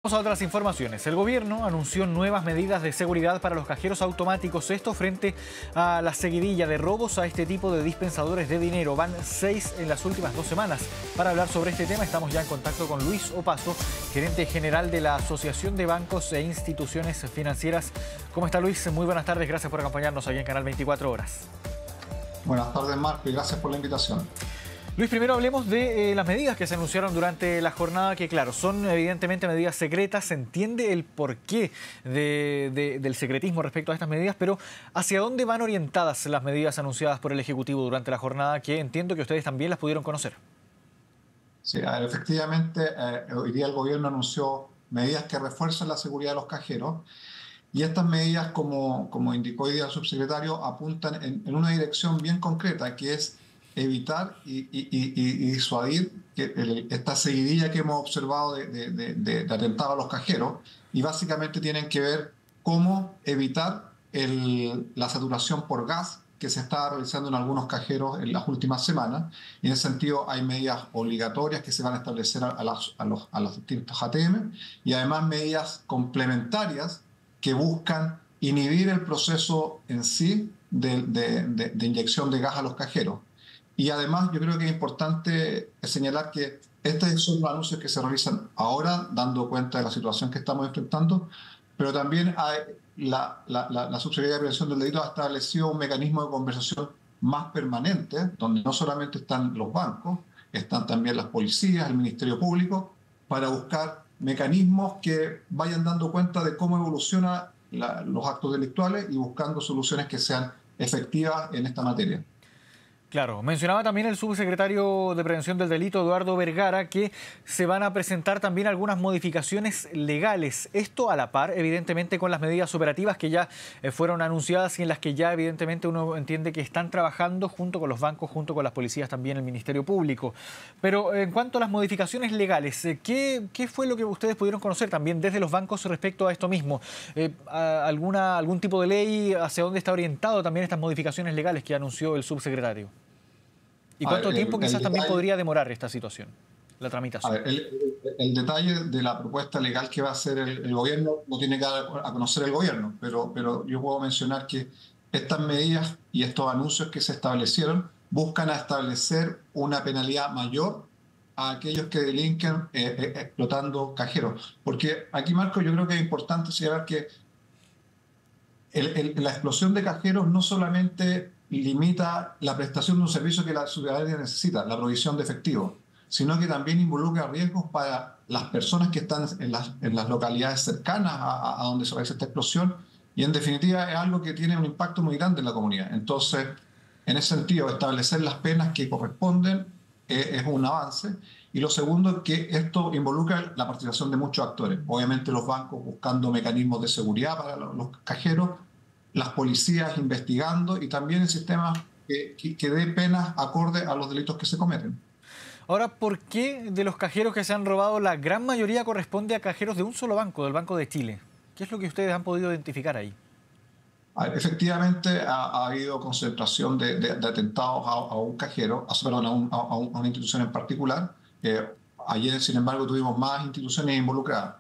Vamos a otras informaciones. El gobierno anunció nuevas medidas de seguridad para los cajeros automáticos. Esto frente a la seguidilla de robos a este tipo de dispensadores de dinero. Van 6 en las últimas 2 semanas. Para hablar sobre este tema estamos ya en contacto con Luis Opazo, gerente general de la Asociación de Bancos e Instituciones Financieras. ¿Cómo está, Luis? Muy buenas tardes. Gracias por acompañarnos aquí en Canal 24 Horas. Buenas tardes, Marco, y gracias por la invitación. Luis, primero hablemos de las medidas que se anunciaron durante la jornada, que claro, son evidentemente medidas secretas. Se entiende el porqué del secretismo respecto a estas medidas, pero ¿hacia dónde van orientadas las medidas anunciadas por el Ejecutivo durante la jornada, que entiendo que ustedes también las pudieron conocer? Sí, efectivamente, hoy día el gobierno anunció medidas que refuerzan la seguridad de los cajeros, y estas medidas, como indicó hoy día el subsecretario, apuntan en una dirección bien concreta, que es evitar y disuadir esta seguidilla que hemos observado de atentados a los cajeros, y básicamente tienen que ver cómo evitar la saturación por gas que se está realizando en algunos cajeros en las últimas semanas. Y en ese sentido hay medidas obligatorias que se van a establecer a los distintos ATM, y además medidas complementarias que buscan inhibir el proceso en sí de inyección de gas a los cajeros. Y además yo creo que es importante señalar que estos son los anuncios que se realizan ahora, dando cuenta de la situación que estamos enfrentando, pero también la Subsecretaría de Prevención del Delito ha establecido un mecanismo de conversación más permanente, donde no solamente están los bancos, están también las policías, el Ministerio Público, para buscar mecanismos que vayan dando cuenta de cómo evolucionan los actos delictuales y buscando soluciones que sean efectivas en esta materia. Claro, mencionaba también el subsecretario de Prevención del Delito, Eduardo Vergara, que se van a presentar también algunas modificaciones legales. Esto a la par, evidentemente, con las medidas operativas que ya fueron anunciadas y en las que ya, evidentemente, uno entiende que están trabajando junto con los bancos, junto con las policías, también el Ministerio Público. Pero en cuanto a las modificaciones legales, ¿qué fue lo que ustedes pudieron conocer también desde los bancos respecto a esto mismo? ¿Algún tipo de ley? ¿Hacia dónde está orientado también estas modificaciones legales que anunció el subsecretario? ¿Y cuánto tiempo quizás también podría demorar esta situación, la tramitación? El detalle de la propuesta legal que va a hacer el gobierno lo tiene que dar a conocer el gobierno, pero yo puedo mencionar que estas medidas y estos anuncios que se establecieron buscan establecer una penalidad mayor a aquellos que delinquen explotando cajeros. Porque aquí, Marco, yo creo que es importante señalar que la explosión de cajeros no solamente limita la prestación de un servicio que la ciudadanía necesita, la provisión de efectivo, sino que también involucra riesgos para las personas que están en las localidades cercanas a donde se realiza esta explosión, y en definitiva es algo que tiene un impacto muy grande en la comunidad. Entonces, en ese sentido, establecer las penas que corresponden es un avance. Y lo segundo es que esto involucra la participación de muchos actores. Obviamente los bancos buscando mecanismos de seguridad para los cajeros, las policías investigando, y también el sistema que dé penas acorde a los delitos que se cometen. Ahora, ¿por qué de los cajeros que se han robado la gran mayoría corresponde a cajeros de un solo banco, del Banco de Chile? ¿Qué es lo que ustedes han podido identificar ahí? Efectivamente, ha habido concentración de atentados a un cajero, a una institución en particular. Ayer, sin embargo, tuvimos más instituciones involucradas.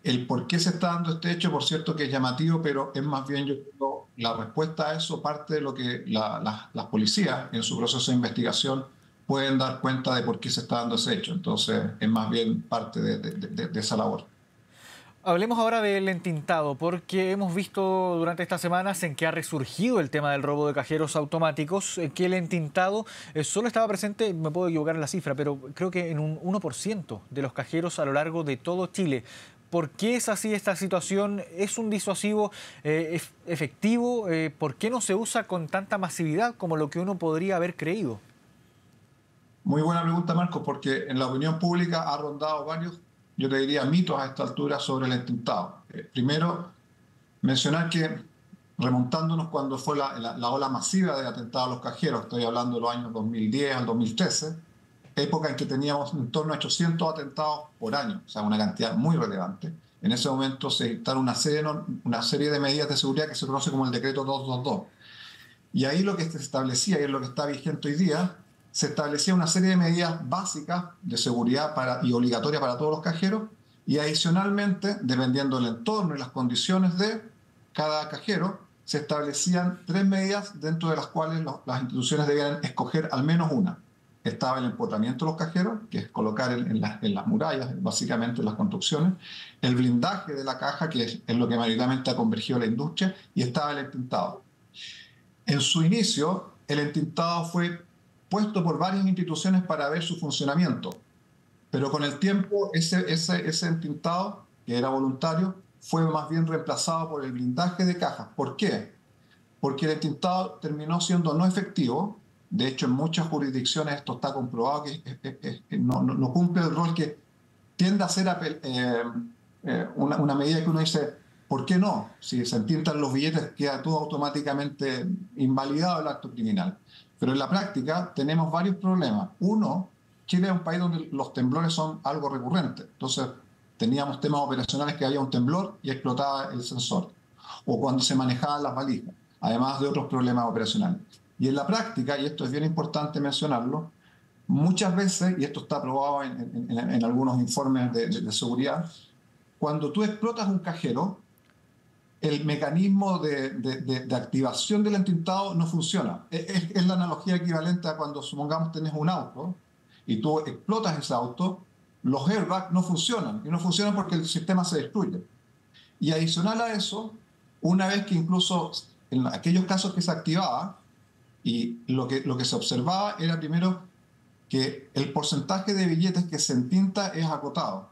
El por qué se está dando este hecho, por cierto, que es llamativo, pero es más bien, yo creo, la respuesta a eso parte de lo que las policías en su proceso de investigación pueden dar cuenta de por qué se está dando ese hecho. Entonces, es más bien parte de esa labor. Hablemos ahora del entintado, porque hemos visto durante estas semanas en que ha resurgido el tema del robo de cajeros automáticos, que el entintado solo estaba presente, me puedo equivocar en la cifra, pero creo que en un 1% de los cajeros a lo largo de todo Chile. ¿Por qué es así esta situación? ¿Es un disuasivo efectivo? ¿Por qué no se usa con tanta masividad como lo que uno podría haber creído? Muy buena pregunta, Marcos, porque en la opinión pública ha rondado varios, yo te diría, mitos a esta altura sobre el entintado. Primero, mencionar que remontándonos cuando fue la ola masiva de atentados a los cajeros, estoy hablando de los años 2010 al 2013, época en que teníamos en torno a 800 atentados por año, o sea, una cantidad muy relevante. En ese momento se dictaron una serie de medidas de seguridad que se conoce como el decreto 222. Y ahí lo que se establecía, y es lo que está vigente hoy día, se establecía una serie de medidas básicas de seguridad y obligatorias para todos los cajeros, Y adicionalmente, dependiendo del entorno y las condiciones de cada cajero, se establecían 3 medidas dentro de las cuales las instituciones debían escoger al menos una. Estaba el empotramiento de los cajeros, que es colocar en las murallas, básicamente en las construcciones, el blindaje de la caja, que es lo que mayoritariamente ha convergido la industria, y estaba el entintado. En su inicio, el entintado fue puesto por varias instituciones para ver su funcionamiento, pero con el tiempo ese entintado, que era voluntario, fue más bien reemplazado por el blindaje de cajas. ¿Por qué? Porque el entintado terminó siendo no efectivo. De hecho, en muchas jurisdicciones esto está comprobado que no cumple el rol que tiende a ser una medida que uno dice, ¿por qué no? Si se entintan los billetes queda todo automáticamente invalidado el acto criminal. Pero en la práctica tenemos varios problemas. Uno, Chile es un país donde los temblores son algo recurrente. Entonces, teníamos temas operacionales que había un temblor y explotaba el sensor. O cuando se manejaban las valijas, además de otros problemas operacionales. Y en la práctica, y esto es bien importante mencionarlo, muchas veces, y esto está probado en algunos informes de seguridad, cuando tú explotas un cajero, el mecanismo de activación del entintado no funciona. Es la analogía equivalente a cuando, supongamos, tenés un auto y tú explotas ese auto, los airbags no funcionan, y no funcionan porque el sistema se destruye. Y adicional a eso, una vez que incluso en aquellos casos que se activaba, y lo que se observaba era primero que el porcentaje de billetes que se entinta es acotado.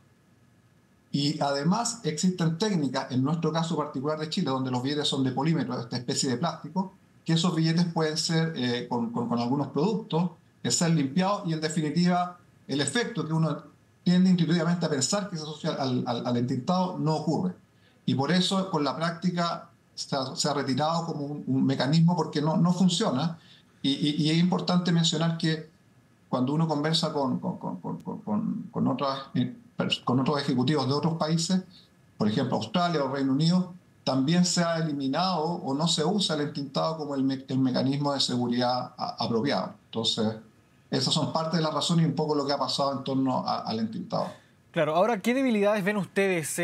Y además existen técnicas, en nuestro caso particular de Chile, donde los billetes son de polímero, esta especie de plástico, que esos billetes pueden ser con algunos productos, ser limpiados, y en definitiva el efecto que uno tiende intuitivamente a pensar que se asocia al entintado no ocurre. Y por eso con la práctica se ha retirado como un mecanismo porque no funciona. Y es importante mencionar que cuando uno conversa con otros ejecutivos de otros países, por ejemplo Australia o Reino Unido, también se ha eliminado o no se usa el entintado como el mecanismo de seguridad apropiado. Entonces, esas son parte de las razones y un poco lo que ha pasado en torno al entintado. Claro, ahora, ¿qué debilidades ven ustedes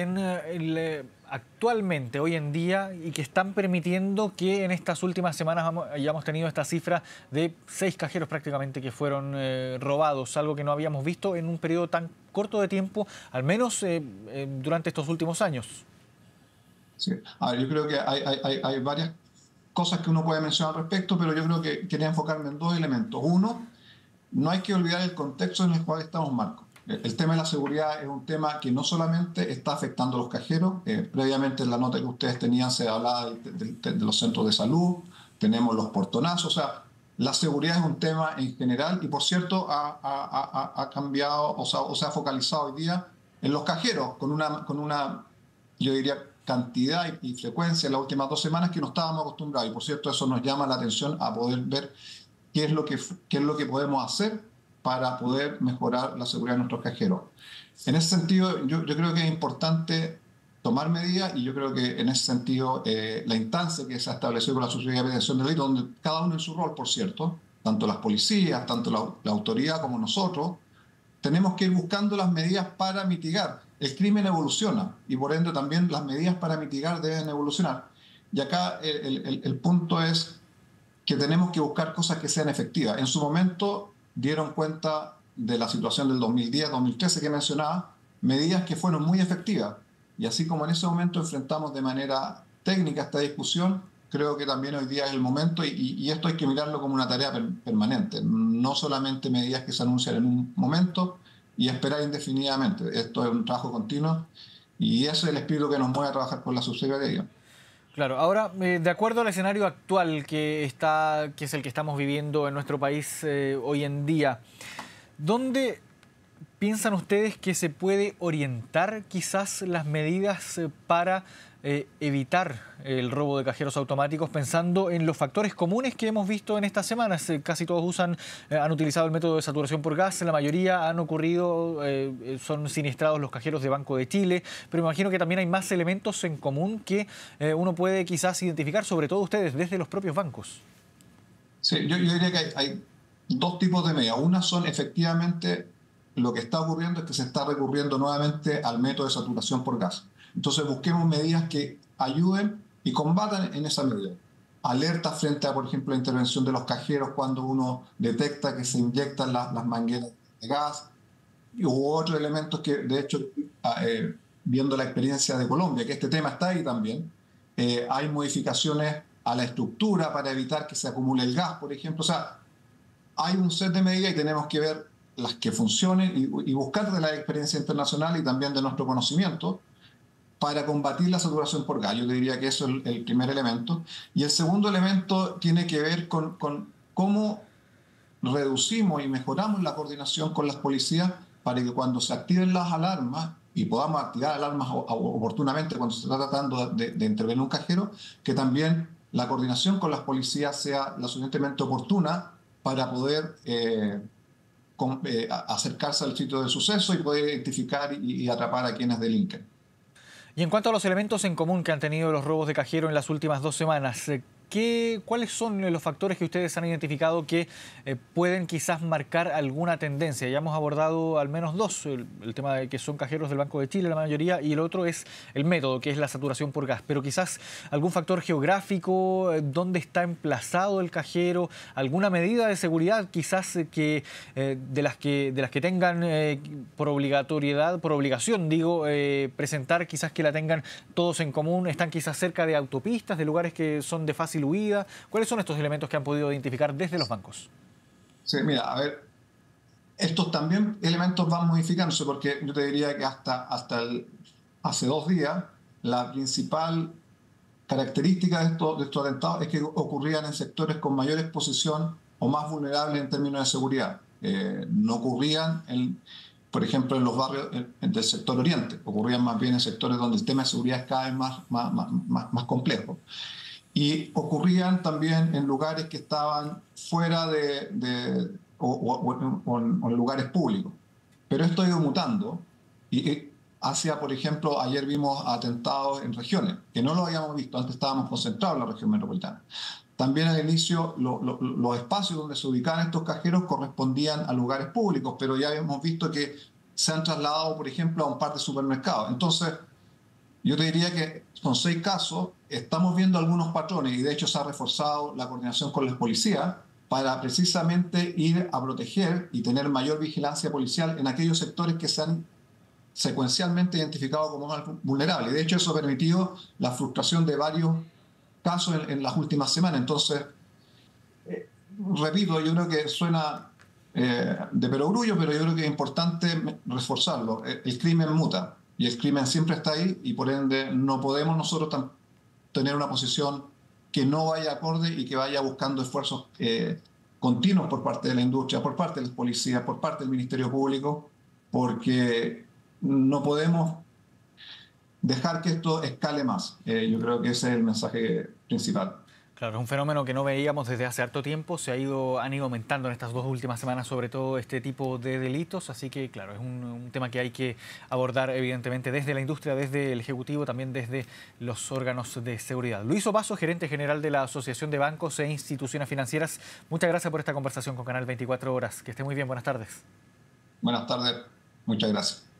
actualmente, hoy en día, y que están permitiendo que en estas últimas semanas hayamos tenido esta cifra de 6 cajeros prácticamente que fueron robados, algo que no habíamos visto en un periodo tan corto de tiempo, al menos durante estos últimos años? Sí. A ver, yo creo que hay varias cosas que uno puede mencionar al respecto, pero yo creo que quería enfocarme en 2 elementos. Uno, no hay que olvidar el contexto en el cual estamos, Marco. El tema de la seguridad es un tema que no solamente está afectando a los cajeros. Previamente en la nota que ustedes tenían se hablaba de los centros de salud, tenemos los portonazos. O sea, la seguridad es un tema en general y, por cierto, ha cambiado o se ha focalizado hoy día en los cajeros con una yo diría, cantidad y frecuencia en las últimas 2 semanas que no estábamos acostumbrados. Y, por cierto, eso nos llama la atención a poder ver qué es lo que podemos hacer para poder mejorar la seguridad de nuestros cajeros. En ese sentido, yo creo que es importante tomar medidas, y yo creo que en ese sentido la instancia que se ha establecido con la Subsecretaría de Prevención del Delito, donde cada uno en su rol, por cierto, tanto las policías, tanto la autoridad como nosotros, tenemos que ir buscando las medidas para mitigar. El crimen evoluciona y por ende también las medidas para mitigar deben evolucionar. Y acá el punto es que tenemos que buscar cosas que sean efectivas. En su momento dieron cuenta de la situación del 2010-2013 que mencionaba, medidas que fueron muy efectivas. Y así como en ese momento enfrentamos de manera técnica esta discusión, creo que también hoy día es el momento, y esto hay que mirarlo como una tarea permanente, no solamente medidas que se anuncian en un momento y esperar indefinidamente. Esto es un trabajo continuo y ese es el espíritu que nos mueve a trabajar con la subsecretaría. Claro, ahora, de acuerdo al escenario actual que es el que estamos viviendo en nuestro país hoy en día, ¿dónde piensan ustedes que se puede orientar quizás las medidas para evitar el robo de cajeros automáticos, pensando en los factores comunes que hemos visto en estas semanas? Casi todos han utilizado el método de saturación por gas, la mayoría han ocurrido, son siniestrados los cajeros de Banco de Chile, pero me imagino que también hay más elementos en común que uno puede quizás identificar, sobre todo ustedes, desde los propios bancos. Sí, yo diría que hay 2 tipos de medidas. Una son efectivamente lo que está ocurriendo es que se está recurriendo nuevamente al método de saturación por gas. Entonces busquemos medidas que ayuden y combatan en esa medida. Alertas frente a, por ejemplo, la intervención de los cajeros cuando uno detecta que se inyectan las mangueras de gas, u otros elementos que, de hecho, viendo la experiencia de Colombia, que este tema está ahí también, hay modificaciones a la estructura para evitar que se acumule el gas, por ejemplo. O sea, hay un set de medidas y tenemos que ver las que funcionen y buscar de la experiencia internacional y también de nuestro conocimiento para combatir la saturación por gas. Yo te diría que eso es el primer elemento. Y el segundo elemento tiene que ver con cómo reducimos y mejoramos la coordinación con las policías para que cuando se activen las alarmas y podamos activar alarmas oportunamente cuando se está tratando de intervenir un cajero, que también la coordinación con las policías sea lo suficientemente oportuna para poder acercarse al sitio del suceso y poder identificar y atrapar a quienes delinquen. Y en cuanto a los elementos en común que han tenido los robos de cajero en las últimas 2 semanas, ¿cuáles son los factores que ustedes han identificado que pueden quizás marcar alguna tendencia? Ya hemos abordado al menos dos, el tema de que son cajeros del Banco de Chile la mayoría, y el otro es el método, que es la saturación por gas. Pero quizás algún factor geográfico, dónde está emplazado el cajero, alguna medida de seguridad quizás de las que tengan por obligatoriedad, por obligación digo, presentar quizás que la tengan todos en común, están quizás cerca de autopistas, de lugares que son de fácil huida. ¿Cuáles son estos elementos que han podido identificar desde los bancos? Sí, mira, a ver, estos también elementos van modificándose porque yo te diría que hace 2 días la principal característica de estos atentados es que ocurrían en sectores con mayor exposición o más vulnerables en términos de seguridad. No ocurrían, por ejemplo, en los barrios del sector oriente, ocurrían más bien en sectores donde el tema de seguridad es cada vez más complejo. Y ocurrían también en lugares que estaban fuera o en lugares públicos. Pero esto ha ido mutando y por ejemplo, ayer vimos atentados en regiones, que no lo habíamos visto, antes estábamos concentrados en la región metropolitana. También al inicio los espacios donde se ubicaban estos cajeros correspondían a lugares públicos, pero ya hemos visto que se han trasladado, por ejemplo, a un par de supermercados. Entonces, yo te diría que con 6 casos estamos viendo algunos patrones y de hecho se ha reforzado la coordinación con las policías para precisamente ir a proteger y tener mayor vigilancia policial en aquellos sectores que se han secuencialmente identificado como más vulnerables. De hecho, eso ha permitido la frustración de varios casos en las últimas semanas. Entonces, repito, yo creo que suena de perogrullo, pero yo creo que es importante reforzarlo. El crimen muta. Y el crimen siempre está ahí y por ende no podemos nosotros tener una posición que no vaya acorde y que vaya buscando esfuerzos continuos por parte de la industria, por parte de las policías, por parte del Ministerio Público, porque no podemos dejar que esto escale más. Yo creo que ese es el mensaje principal. Claro, es un fenómeno que no veíamos desde hace harto tiempo, han ido aumentando en estas 2 últimas semanas sobre todo este tipo de delitos, así que claro, es un tema que hay que abordar evidentemente desde la industria, desde el Ejecutivo, también desde los órganos de seguridad. Luis Opazo, gerente general de la Asociación de Bancos e Instituciones Financieras, muchas gracias por esta conversación con Canal 24 Horas. Que esté muy bien, buenas tardes. Buenas tardes, muchas gracias.